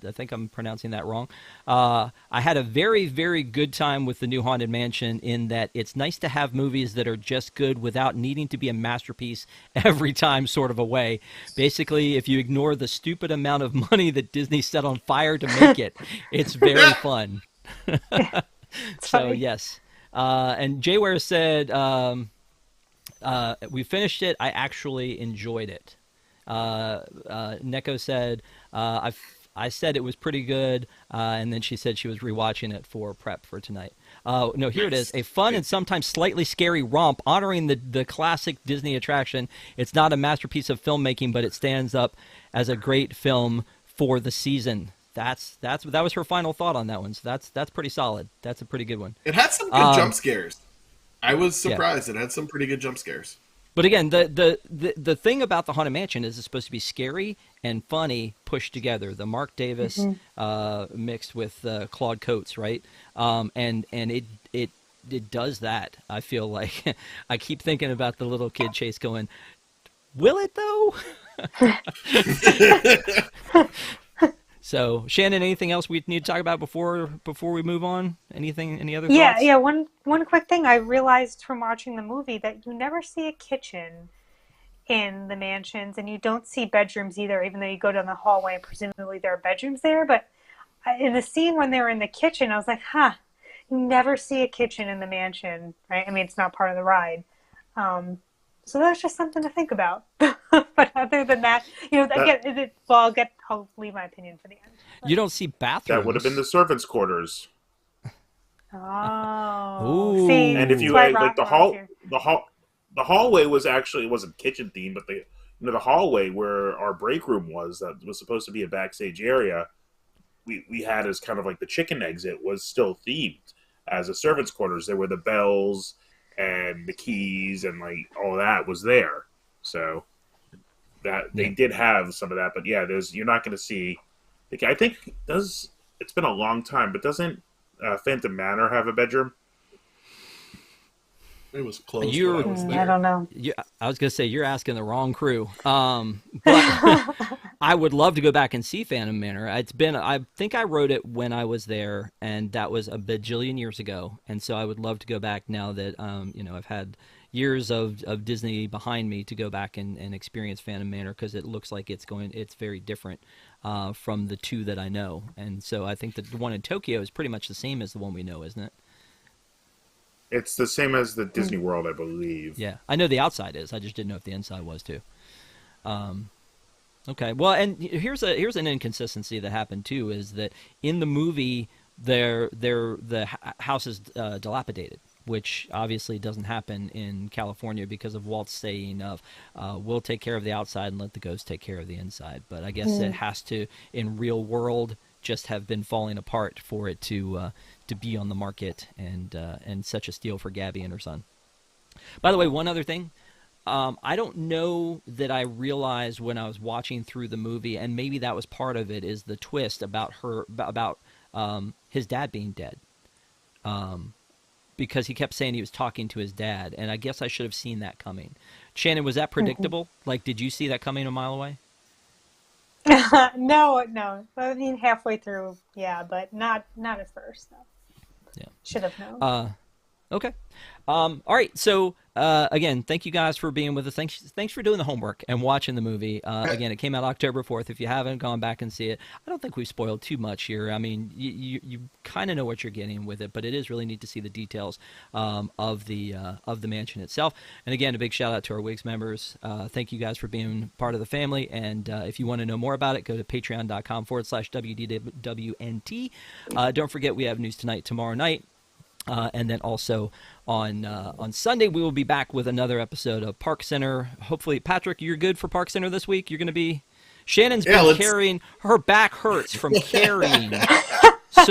I think I'm pronouncing that wrong. I had a very, very good time with the new Haunted Mansion in that it's nice to have movies that are just good without needing to be a masterpiece every time, sort of a way. Basically, if you ignore the stupid amount of money that Disney set on fire to make it, it's very fun. So, yes. And Jayware said, we finished it. I actually enjoyed it. Neko said, I said it was pretty good, and then she said she was rewatching it for prep for tonight. No, here it is. A fun and sometimes slightly scary romp honoring the classic Disney attraction. It's not a masterpiece of filmmaking, but it stands up as a great film for the season. That was her final thought on that one. So that's pretty solid. That's a pretty good one. It had some good jump scares. I was surprised. Yeah. It had some pretty good jump scares. But again, the thing about the Haunted Mansion is it's supposed to be scary and funny pushed together. The Mark Davis mixed with Claude Coates, right? And it does that. I feel like I keep thinking about the little kid Chase going, "Will it though?" So, Shannon, anything else we need to talk about before we move on? Any other thoughts? Yeah. One quick thing I realized from watching the movie that you never see a kitchen in the mansions, and you don't see bedrooms either, even though you go down the hallway and presumably there are bedrooms there. But in the scene when they were in the kitchen, I was like, you never see a kitchen in the mansion, right? I mean, it's not part of the ride. So that's just something to think about. But other than that, again, I'll leave my opinion for the end. But... You don't see bathrooms. That would have been the servants' quarters. Oh, ooh. See, and if you like the hallway wasn't kitchen themed, but the hallway where our break room was, that was supposed to be a backstage area, we had as kind of like the chicken exit was still themed as a servants' quarters. There were the bells and the keys and like all that was there. So that they did have some of that, but yeah, you're not going to see. I think it's been a long time, but doesn't Phantom Manor have a bedroom? It was close. I don't know. I was going to say you're asking the wrong crew. But I would love to go back and see Phantom Manor. I think I wrote it when I was there, and that was a bajillion years ago. And so I would love to go back now that I've had years of Disney behind me to go back and experience Phantom Manor, because it looks like it's very different from the two that I know. And so I think that the one in Tokyo is pretty much the same as the one we know, isn't it? It's the same as the Disney World, I believe. Yeah, I know the outside is. I just didn't know if the inside was too. Okay, well, and here's an inconsistency that happened too, is that in the movie the house is dilapidated, which obviously doesn't happen in California because of Walt's saying of we'll take care of the outside and let the ghost take care of the inside. But I guess it has to, in real world, just have been falling apart for it to be on the market and such a steal for Gabby and her son. By the way, one other thing, I don't know that I realized when I was watching through the movie, and maybe that was part of it, is the twist about his dad being dead, because he kept saying he was talking to his dad, and I guess I should have seen that coming. Shannon, was that predictable? Like, did you see that coming a mile away? No. I mean, halfway through, yeah, but not at first. No. Yeah. Should have known. Okay. All right. So again, thank you guys for being with us. Thanks for doing the homework and watching the movie. Again, it came out October 4th. If you haven't gone back and see it, I don't think we spoiled too much here. I mean, you kind of know what you're getting with it, but it is really neat to see the details of the mansion itself. And again, a big shout out to our Wigs members. Thank you guys for being part of the family. And if you want to know more about it, go to patreon.com/WDWNT. Don't forget, we have News Tonight tomorrow night. And then also on Sunday, we will be back with another episode of Park Center. Hopefully, Patrick, you're good for Park Center this week. You're going to be. Shannon's been carrying. Her back hurts from carrying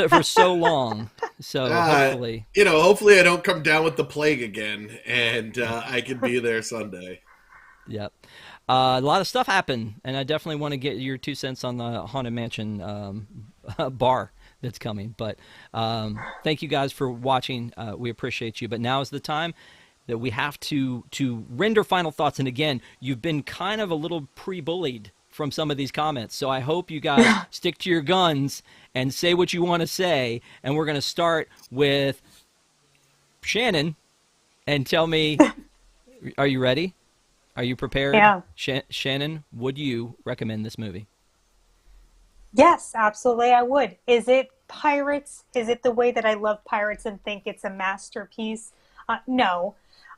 for so long. So hopefully, hopefully I don't come down with the plague again, and I can be there Sunday. Yep. A lot of stuff happened, and I definitely want to get your 2 cents on the Haunted Mansion bar that's coming. But thank you guys for watching. We appreciate you. But now is the time that we have to render final thoughts. And again, you've been kind of a little pre-bullied from some of these comments. So I hope you guys stick to your guns and say what you want to say. And we're going to start with Shannon and tell me, are you ready? Are you prepared? Yeah. Shannon, would you recommend this movie? Yes, absolutely, I would. Is it pirates? Is it the way that I love pirates and think it's a masterpiece? No,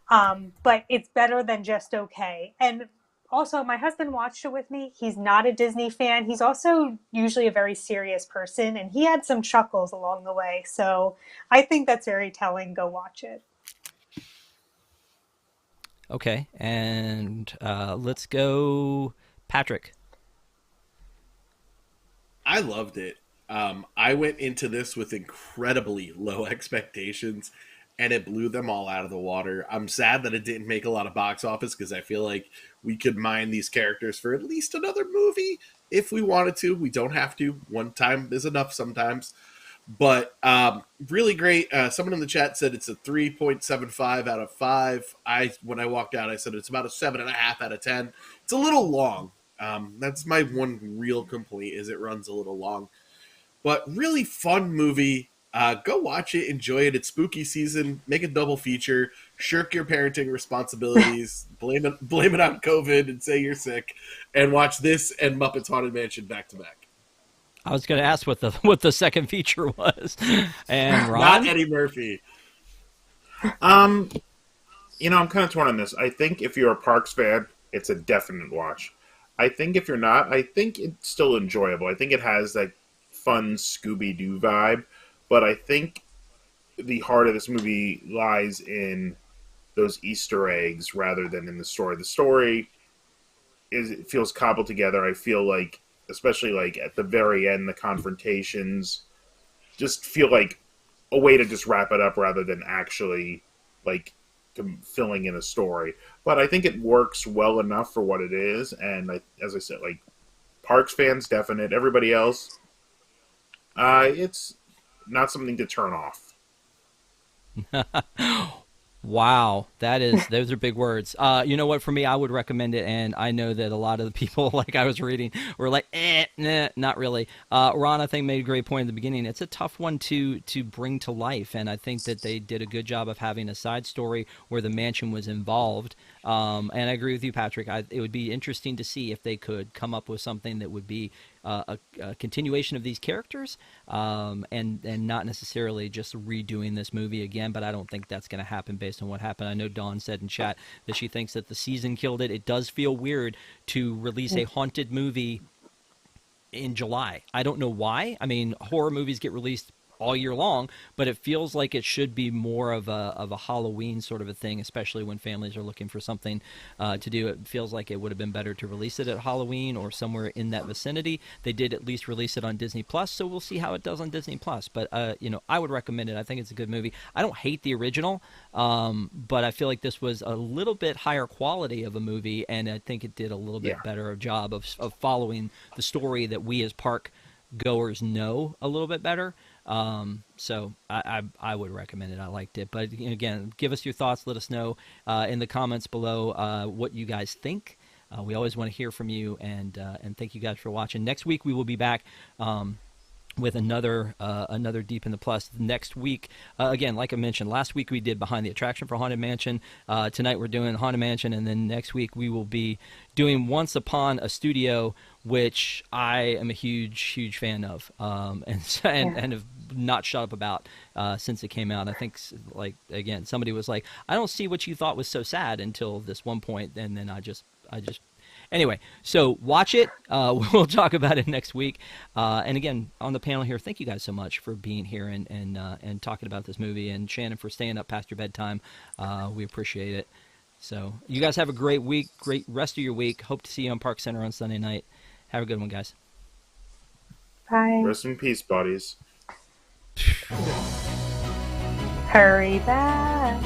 but it's better than just okay. And also, my husband watched it with me. He's not a Disney fan. He's also usually a very serious person, and he had some chuckles along the way. So I think that's very telling. Go watch it. Okay, and let's go, Patrick. I loved it. I went into this with incredibly low expectations, and it blew them all out of the water. I'm sad that it didn't make a lot of box office because I feel like we could mine these characters for at least another movie if we wanted to. We don't have to. One time is enough sometimes. But really great. Someone in the chat said it's a 3.75 out of 5. When I walked out, I said it's about a 7.5 out of 10. It's a little long. That's my one real complaint, is it runs a little long. But really fun movie. Go watch it, enjoy it. It's spooky season. Make a double feature. Shirk your parenting responsibilities. Blame it on COVID and say you're sick. And watch this and Muppets Haunted Mansion back to back. I was going to ask what the second feature was. And Ron? Not Eddie Murphy. I'm kind of torn on this. I think if you're a Parks fan, it's a definite watch. I think if you're not, I think it's still enjoyable. I think it has that fun Scooby-Doo vibe, but I think the heart of this movie lies in those Easter eggs rather than in the story. The story it feels cobbled together. I feel like, especially like at the very end, the confrontations just feel like a way to just wrap it up rather than actually like filling in a story. But I think it works well enough for what it is. And as I said, like Parks fans, definite. Everybody else, it's not something to turn off. Wow, those are big words. You know what? For me, I would recommend it, and I know that a lot of the people, like I was reading, were like, nah, not really. Ron, I think, made a great point at the beginning. It's a tough one to bring to life, and I think that they did a good job of having a side story where the mansion was involved. And I agree with you, Patrick. It would be interesting to see if they could come up with something that would be a continuation of these characters, and not necessarily just redoing this movie again. But I don't think that's going to happen based on what happened. I know Dawn said in chat that she thinks that the season killed it. It does feel weird to release a haunted movie in July. I don't know why. I mean, horror movies get released all year long, but it feels like it should be more of a Halloween sort of a thing, especially when families are looking for something to do. It feels like it would have been better to release it at Halloween or somewhere in that vicinity. They did at least release it on Disney Plus, so we'll see how it does on Disney Plus. But I would recommend it. I think it's a good movie. I don't hate the original, but I feel like this was a little bit higher quality of a movie, and I think it did a little bit better job of following the story that we as park goers know a little bit better. So I would recommend it. I liked it. But again, give us your thoughts. Let us know in the comments below what you guys think. We always want to hear from you, and thank you guys for watching. Next week we will be back with another Deep in the Plus next week. Again, like I mentioned, last week we did Behind the Attraction for Haunted Mansion. Tonight we're doing Haunted Mansion, and then next week we will be doing Once Upon a Studio, which I am a huge fan of, and have not shut up about since it came out. I think, like, again, somebody was like, I don't see what you thought was so sad until this one point, and then I just anyway, so watch it. We'll talk about it next week. And again, on the panel here, thank you guys so much for being here and talking about this movie, and Shannon for staying up past your bedtime. We appreciate it. So you guys have a great week, great rest of your week. Hope to see you on Park Center on Sunday night. Have a good one, guys. Bye. Rest in peace, buddies. Hurry back.